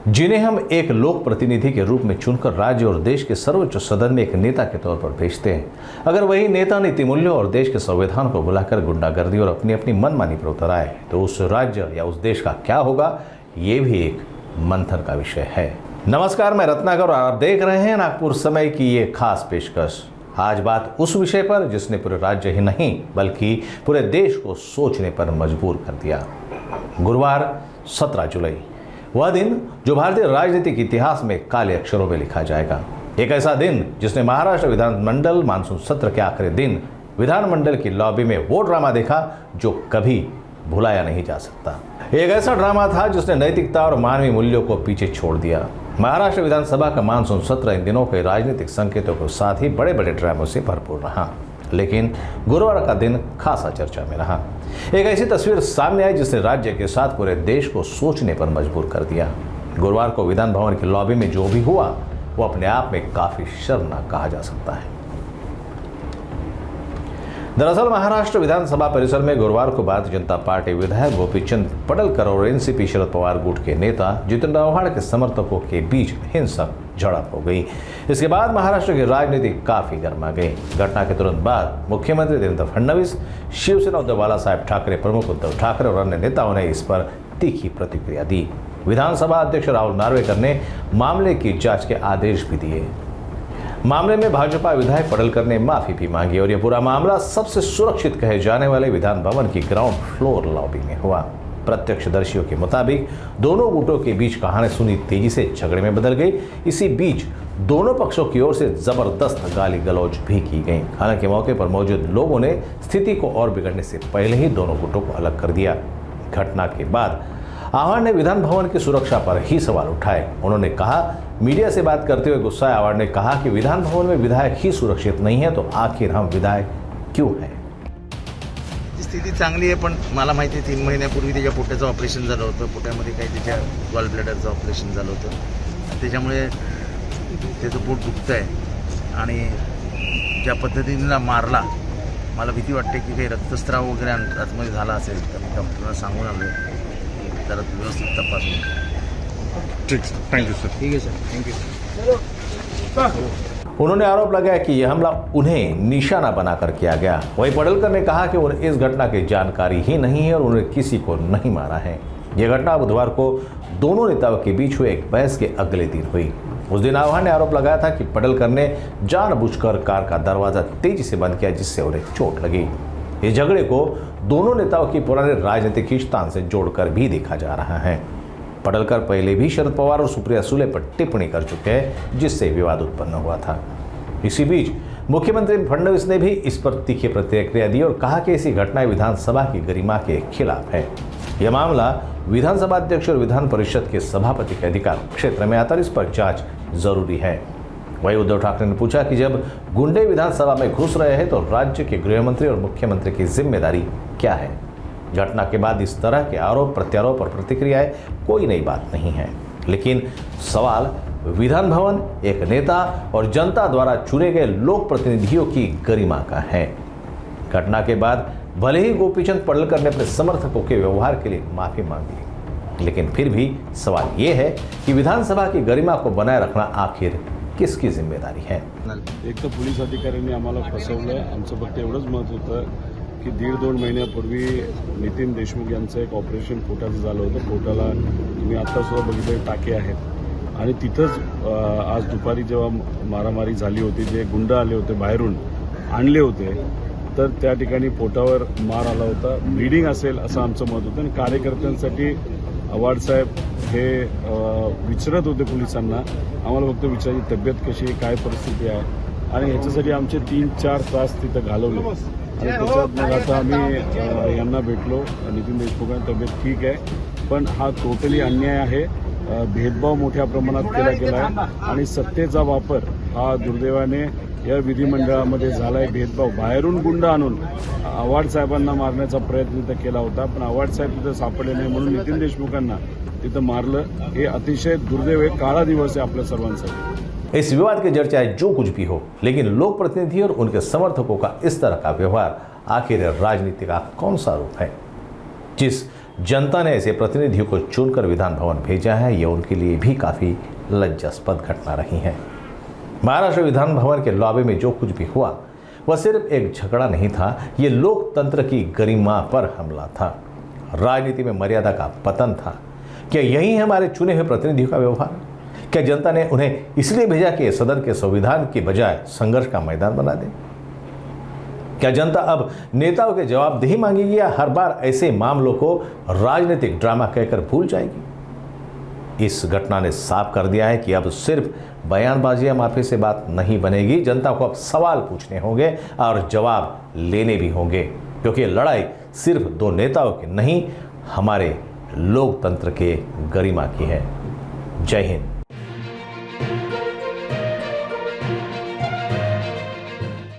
जिन्हें हम एक लोक प्रतिनिधि के रूप में चुनकर राज्य और देश के सर्वोच्च सदन में एक नेता के तौर पर भेजते हैं, अगर वही नेता नीति मूल्यों और देश के संविधान को बुलाकर गुंडागर्दी और अपनी अपनी मनमानी पर उतर आए तो उस राज्य या उस देश का क्या होगा, ये भी एक मंथन का विषय है। नमस्कार, मैं रत्नाकर और आप देख रहे हैं नागपुर समय की ये खास पेशकश। आज बात उस विषय पर जिसने पूरे राज्य ही नहीं बल्कि पूरे देश को सोचने पर मजबूर कर दिया। गुरुवार 17 जुलाई, वह दिन जो भारतीय राजनीतिक इतिहास में काले अक्षरों में लिखा जाएगा। एक ऐसा दिन जिसने महाराष्ट्र विधानमंडल मानसून सत्र के आखिरी दिन विधानमंडल की लॉबी में वो ड्रामा देखा जो कभी भुलाया नहीं जा सकता। एक ऐसा ड्रामा था जिसने नैतिकता और मानवीय मूल्यों को पीछे छोड़ दिया। महाराष्ट्र विधानसभा का मानसून सत्र इन दिनों के राजनीतिक संकेतों के साथ ही बड़े बड़े ड्रामों से भरपूर रहा, लेकिन गुरुवार का दिन खासा चर्चा में रहा। एक ऐसी तस्वीर सामने आई जिसने राज्य के साथ पूरे देश को सोचने पर मजबूर कर दिया। गुरुवार को विधान भवन की लॉबी में जो भी हुआ वो अपने आप में काफी शर्मनाक कहा जा सकता है। दरअसल महाराष्ट्र विधानसभा परिसर में गुरुवार को भारतीय जनता पार्टी विधायक गोपीचंद पडळकर और एनसीपी शरद पवार गुट के नेता जितेंद्र आव्हाड के समर्थकों के बीच हिंसक झड़प हो गई। इसके बाद महाराष्ट्र की राजनीति काफी गर्मा गई। घटना के तुरंत बाद मुख्यमंत्री देवेंद्र फडणवीस, शिवसेना उद्धव बालासाहेब ठाकरे प्रमुख उद्धव ठाकरे और अन्य नेताओं ने इस पर तीखी प्रतिक्रिया दी। विधानसभा अध्यक्ष राहुल नार्वेकर ने मामले की जांच के आदेश भी दिए। मामले में भाजपा विधायक पडळकर ने माफी भी मांगी और यह पूरा मामला सबसे सुरक्षित कहे जाने वाले विधान भवन की ग्राउंड फ्लोर लॉबी में हुआ। प्रत्यक्षदर्शियों के मुताबिक दोनों गुटों के बीच कहानी सुनी तेजी से झगड़े में बदल गई। इसी बीच दोनों पक्षों की ओर से जबरदस्त गाली गलौज भी की गई। हालांकि मौके पर मौजूद लोगों ने स्थिति को और बिगड़ने से पहले ही दोनों गुटों को अलग कर दिया। घटना के बाद आव्हाड ने विधान भवन की सुरक्षा पर ही सवाल उठाए। उन्होंने कहा, मीडिया से बात करते हुए गुस्साए आव्हाड ने कहा कि विधान भवन में विधायक ही सुरक्षित नहीं है तो आखिर हम विधायक क्यों हैं? स्थिती चांगली आहे, पण मला माहिती आहे 3 महिन्यापूर्वी त्याच्या पोटाचं ऑपरेशन झालं होतं. पोटामध्ये काही त्याच्या गॉल ब्लॅडरचं ऑपरेशन झालं होतं. त्याच्यामुळे त्याचं पोट दुखतं आहे आणि ज्या पद्धतीने मारला, मला भीती वाटते की काही रक्तस्राव वगैरे आतमध्ये झाला असेल तर मी डॉक्टरला सांगून आलो की जरा व्यवस्थित तपासून. ठीक सर, थैंक यू सर। ठीक है सर, थैंक यू। उन्होंने आरोप लगाया कि यह हमला उन्हें निशाना बनाकर किया गया। वहीं पडळकर ने कहा कि उन्हें इस घटना की जानकारी ही नहीं है और उन्होंने किसी को नहीं मारा है। यह घटना बुधवार को दोनों नेताओं के बीच हुए एक बहस के अगले दिन हुई। उस दिन आव्हाड ने आरोप लगाया था कि पडळकर ने जानबूझकर कार का दरवाजा तेजी से बंद किया जिससे उन्हें चोट लगी। इस झगड़े को दोनों नेताओं की पुराने राजनीतिक खींचतान से जोड़कर भी देखा जा रहा है। पडळकर पहले भी शरद पवार और सुप्रिया सुले पर टिप्पणी कर चुके हैं जिससे विवाद उत्पन्न हुआ था। इसी बीच मुख्यमंत्री फडणवीस ने भी इस पर तीखी प्रतिक्रिया दी और कहा कि ऐसी घटनाएं विधानसभा की गरिमा के खिलाफ है। यह मामला विधानसभा अध्यक्ष और विधान परिषद के सभापति के अधिकार क्षेत्र में आता है, इस पर जांच जरूरी है। वहीं उद्धव ठाकरे ने पूछा कि जब गुंडे विधानसभा में घुस रहे हैं तो राज्य के गृह मंत्री और मुख्यमंत्री की जिम्मेदारी क्या है? घटना के बाद इस तरह के आरोप प्रत्यारोप और प्रतिक्रियाएं कोई नई बात नहीं है, लेकिन सवाल विधान भवन, एक नेता और जनता द्वारा चुने गए लोक प्रतिनिधियों की गरिमा का है। घटना के बाद भले ही गोपीचंद पडळकर ने अपने समर्थकों के व्यवहार के लिए माफी मांगी, लेकिन फिर भी सवाल ये है कि विधानसभा की गरिमा को बनाए रखना आखिर किसकी जिम्मेदारी है? एक तर पोलीस अधिकाऱ्यांनी आम्हाला फसवलं. आमचं फक्त एवढंच मत होतं की 1.5-2 महिन्यापूर्वी नितीन देशमुख यांचं एक ऑपरेशन पोटाचं झालं होतं. पोटाला तुम्ही आत्तासुद्धा बघितले टाके आहेत आणि तिथंच आज दुपारी जेव्हा मारामारी झाली होती, जे गुंड आले होते बाहेरून आणले होते, तर त्या ठिकाणी पोटावर मार आला होता. ब्लिडिंग असेल असं आमचं मत होतं आणि कार्यकर्त्यांसाठी आव्हाड साहेब हे विचारत होते पोलिसांना. आम्हाला फक्त विचारायची तब्येत कशी, काय परिस्थिती आहे आणि ह्याच्यासाठी आमचे 3-4 तास तिथं घालवले आणि त्याच्यात मग आता आम्ही यांना भेटलो. नितीन देशमुखांची तब्येत ठीक आहे, पण हा टोटली अन्याय आहे. भेदभाव मोठ्या प्रमाणात केला गेला आहे आणि सत्तेचा वापर हा दुर्दैवाने या विधिमंडळामध्ये झाला आहे. भेदभाव बाहेरून गुंड आणून आव्हाड साहेबांना मारण्याचा प्रयत्न तिथं केला होता, पण आव्हाड साहेब तिथं सापडले नाही म्हणून नितीन देशमुखांना तिथं मारलं. हे अतिशय दुर्दैव आहे, काळा दिवस आहे आपल्या सर्वांसाठी। इस विवाद की चर्चा जो कुछ भी हो, लेकिन लोक प्रतिनिधि और उनके समर्थकों का इस तरह का व्यवहार आखिर राजनीति का कौन सा रूप है? जिस जनता ने ऐसे प्रतिनिधियों को चुनकर विधान भवन भेजा है, यह उनके लिए भी काफ़ी लज्जास्पद घटना रही है। महाराष्ट्र विधान भवन के लॉबी में जो कुछ भी हुआ वह सिर्फ एक झगड़ा नहीं था, ये लोकतंत्र की गरिमा पर हमला था, राजनीति में मर्यादा का पतन था। क्या यही है हमारे चुने हुए प्रतिनिधियों का व्यवहार? क्या जनता ने उन्हें इसलिए भेजा कि सदन के संविधान की बजाय संघर्ष का मैदान बना दे? क्या जनता अब नेताओं के जवाबदेही मांगेगी या हर बार ऐसे मामलों को राजनीतिक ड्रामा कहकर भूल जाएगी? इस घटना ने साफ कर दिया है कि अब सिर्फ बयानबाजी या माफी से बात नहीं बनेगी। जनता को अब सवाल पूछने होंगे और जवाब लेने भी होंगे, क्योंकि लड़ाई सिर्फ दो नेताओं की नहीं, हमारे लोकतंत्र के गरिमा की है। जय हिंद।